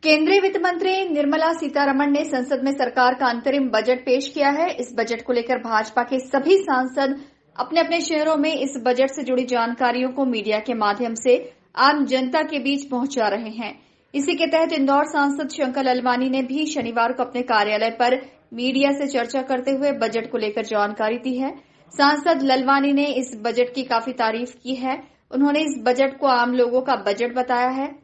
केंद्रीय वित्त मंत्री निर्मला सीतारमण ने संसद में सरकार का अंतरिम बजट पेश किया है। इस बजट को लेकर भाजपा के सभी सांसद अपने अपने शहरों में इस बजट से जुड़ी जानकारियों को मीडिया के माध्यम से आम जनता के बीच पहुंचा रहे हैं। इसी के तहत इंदौर सांसद शंकर ललवानी ने भी शनिवार को अपने कार्यालय पर मीडिया से चर्चा करते हुए बजट को लेकर जानकारी दी है। सांसद ललवानी ने इस बजट की काफी तारीफ की है। उन्होंने इस बजट को आम लोगों का बजट बताया है।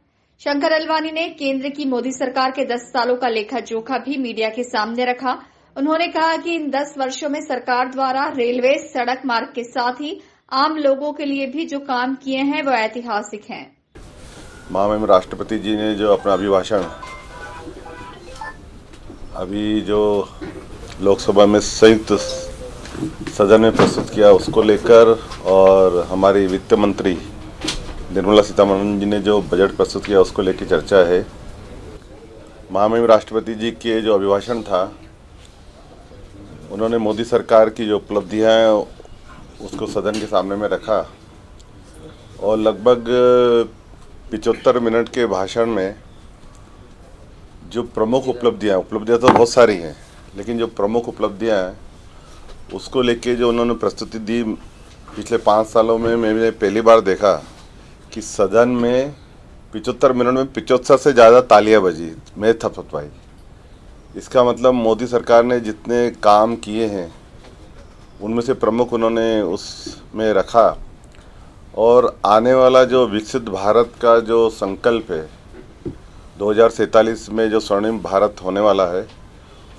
शंकर ललवानी ने केंद्र की मोदी सरकार के 10 सालों का लेखा जोखा भी मीडिया के सामने रखा। उन्होंने कहा कि इन 10 वर्षों में सरकार द्वारा रेलवे, सड़क मार्ग के साथ ही आम लोगों के लिए भी जो काम किए हैं वो ऐतिहासिक हैं। माननीय राष्ट्रपति जी ने जो अपना अभिभाषण अभी जो लोकसभा में संयुक्त सदन में प्रस्तुत किया उसको लेकर और हमारी वित्त मंत्री निर्मला सीतारमण जी ने जो बजट प्रस्तुत किया उसको लेकर चर्चा है। माननीय राष्ट्रपति जी के जो अभिभाषण था उन्होंने मोदी सरकार की जो उपलब्धियां हैं उसको सदन के सामने में रखा और लगभग 75 मिनट के भाषण में जो प्रमुख उपलब्धियां तो बहुत सारी हैं, लेकिन जो प्रमुख उपलब्धियां हैं उसको लेके जो उन्होंने प्रस्तुति दी, पिछले 5 सालों में मैंने पहली बार देखा कि सदन में 75 मिनट में 75 से ज़्यादा तालियां बजी, मैं थपथपाई। इसका मतलब मोदी सरकार ने जितने काम किए हैं उनमें से प्रमुख उन्होंने उसमें रखा और आने वाला जो विकसित भारत का जो संकल्प है 2047 में जो स्वर्णिम भारत होने वाला है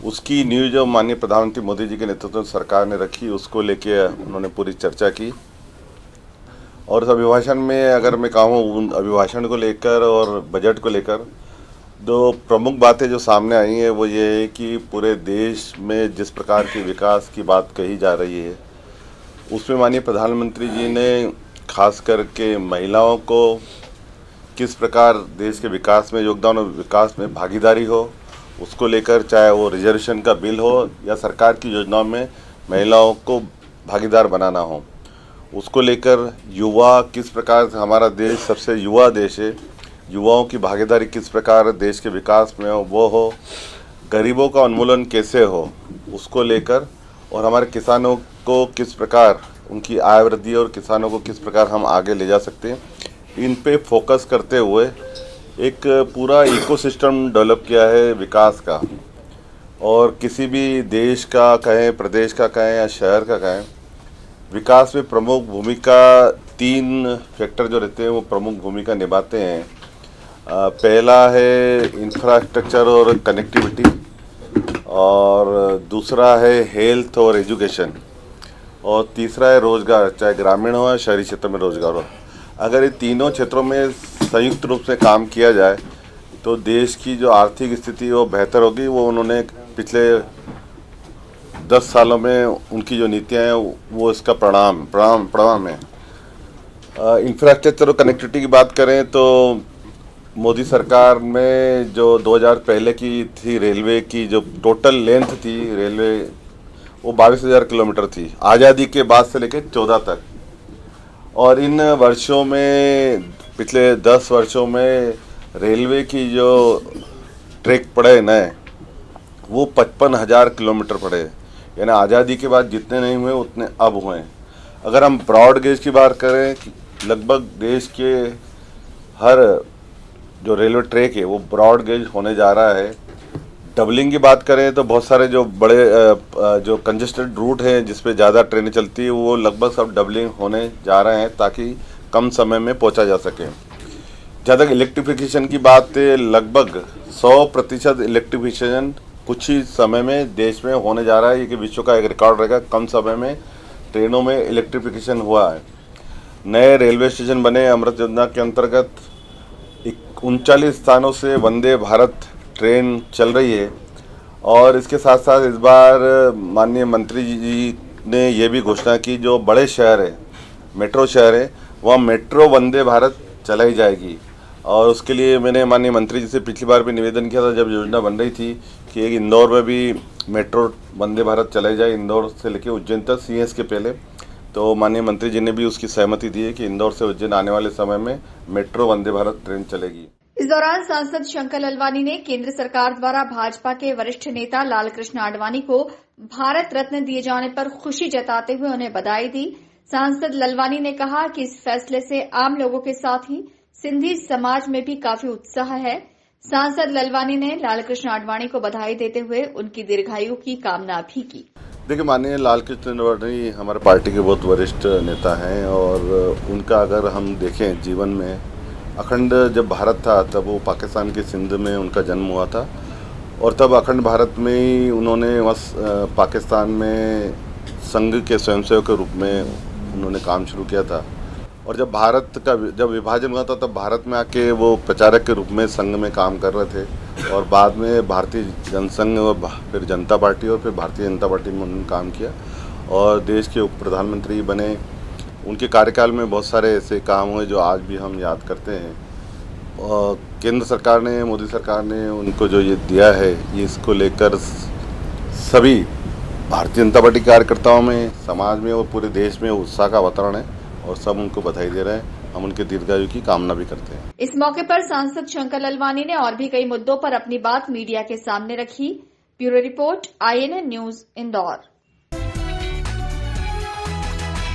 उसकी नींव जो माननीय प्रधानमंत्री मोदी जी के नेतृत्व में सरकार ने रखी उसको लेके उन्होंने पूरी चर्चा की। और उस अभिभाषण में अगर मैं कहूँ उन अभिभाषण को लेकर और बजट को लेकर दो प्रमुख बातें जो सामने आई हैं वो ये है कि पूरे देश में जिस प्रकार की विकास की बात कही जा रही है उसमें माननीय प्रधानमंत्री जी ने खास करके महिलाओं को किस प्रकार देश के विकास में योगदान और विकास में भागीदारी हो उसको लेकर, चाहे वो रिजर्वेशन का बिल हो या सरकार की योजनाओं में महिलाओं को भागीदार बनाना हो, उसको लेकर युवा किस प्रकार से, हमारा देश सबसे युवा देश है, युवाओं की भागीदारी किस प्रकार देश के विकास में हो वो हो, गरीबों का उन्मूलन कैसे हो उसको लेकर, और हमारे किसानों को किस प्रकार उनकी आय वृद्धि और किसानों को किस प्रकार हम आगे ले जा सकते हैं, इन पे फोकस करते हुए एक पूरा इकोसिस्टम डेवलप किया है विकास का। और किसी भी देश का कहें, प्रदेश का कहें या शहर का कहें, विकास में प्रमुख भूमिका 3 फैक्टर जो रहते हैं वो प्रमुख भूमिका निभाते हैं। पहला है इंफ्रास्ट्रक्चर और कनेक्टिविटी, और दूसरा है हेल्थ और एजुकेशन, और तीसरा है रोजगार, चाहे ग्रामीण हो या शहरी क्षेत्र में रोजगार हो। अगर ये तीनों क्षेत्रों में संयुक्त रूप से काम किया जाए तो देश की जो आर्थिक स्थिति वो बेहतर होगी। वो उन्होंने पिछले 10 सालों में उनकी जो नीतियां हैं वो इसका परिणाम है। इंफ्रास्ट्रक्चर और कनेक्टिविटी की बात करें तो मोदी सरकार में जो 2000 पहले की थी रेलवे की जो टोटल लेंथ थी रेलवे वो 22,000 किलोमीटर थी आज़ादी के बाद से लेकर 14 तक, और इन वर्षों में पिछले 10 वर्षों में रेलवे की जो ट्रैक पड़े नए वो 55,000 किलोमीटर पड़े, यानी आज़ादी के बाद जितने नहीं हुए उतने अब हुए। अगर हम ब्रॉड गेज की बात करें, लगभग देश के हर जो रेलवे ट्रैक है वो ब्रॉड गेज होने जा रहा है। डबलिंग की बात करें तो बहुत सारे जो बड़े जो कंजेस्टेड रूट हैं जिस पे ज़्यादा ट्रेनें चलती है वो लगभग सब डबलिंग होने जा रहे हैं ताकि कम समय में पहुंचा जा सके। जहाँ तक इलेक्ट्रिफिकेशन की बात है, लगभग 100% इलेक्ट्रिफिकेशन कुछ ही समय में देश में होने जा रहा है। ये कि विश्व का एक रिकॉर्ड रहेगा, कम समय में ट्रेनों में इलेक्ट्रिफिकेशन हुआ है। नए रेलवे स्टेशन बने अमृत योजना के अंतर्गत 39 स्थानों से वंदे भारत ट्रेन चल रही है। और इसके साथ साथ इस बार माननीय मंत्री जी ने ये भी घोषणा की जो बड़े शहर है, मेट्रो शहर है, वहाँ मेट्रो वंदे भारत चलाई जाएगी। और उसके लिए मैंने माननीय मंत्री जी से पिछली बार भी निवेदन किया था जब योजना बन रही थी कि एक इंदौर में भी मेट्रो वंदे भारत चलाई जाए, इंदौर से लेकर उज्जैन तक CS के पहले। तो माननीय मंत्री जी ने भी उसकी सहमति दी है कि इंदौर से उज्जैन आने वाले समय में मेट्रो वंदे भारत ट्रेन चलेगी। इस दौरान सांसद शंकर ललवानी ने केंद्र सरकार द्वारा भाजपा के वरिष्ठ नेता लालकृष्ण आडवाणी को भारत रत्न दिए जाने पर खुशी जताते हुए उन्हें बधाई दी। सांसद ललवानी ने कहा कि इस फैसले से आम लोगों के साथ ही सिंधी समाज में भी काफी उत्साह है। सांसद ललवानी ने लालकृष्ण आडवाणी को बधाई देते हुए उनकी दीर्घायु की कामना भी की। देखिए, माननीय लालकृष्ण आडवाणी हमारे पार्टी के बहुत वरिष्ठ नेता हैं और उनका अगर हम देखें जीवन में, अखंड जब भारत था तब वो पाकिस्तान के सिंध में उनका जन्म हुआ था और तब अखंड भारत में ही उन्होंने पाकिस्तान में संघ के स्वयंसेवक के रूप में उन्होंने काम शुरू किया था। और जब भारत का जब विभाजन हुआ था तब भारत में आके वो प्रचारक के रूप में संघ में काम कर रहे थे और बाद में भारतीय जनसंघ और फिर जनता पार्टी और फिर भारतीय जनता पार्टी में उन्होंने काम किया और देश के उप प्रधानमंत्री बने। उनके कार्यकाल में बहुत सारे ऐसे काम हुए जो आज भी हम याद करते हैं। और केंद्र सरकार ने, मोदी सरकार ने उनको जो ये दिया है, ये इसको लेकर सभी भारतीय जनता पार्टी कार्यकर्ताओं में, समाज में और पूरे देश में उत्साह का वातावरण है और सब उनको बधाई दे रहे हैं। हम उनके दीर्घायु की कामना भी करते हैं। इस मौके पर सांसद शंकर ललवानी ने और भी कई मुद्दों पर अपनी बात मीडिया के सामने रखी। Bureau report, IANN news, Indore.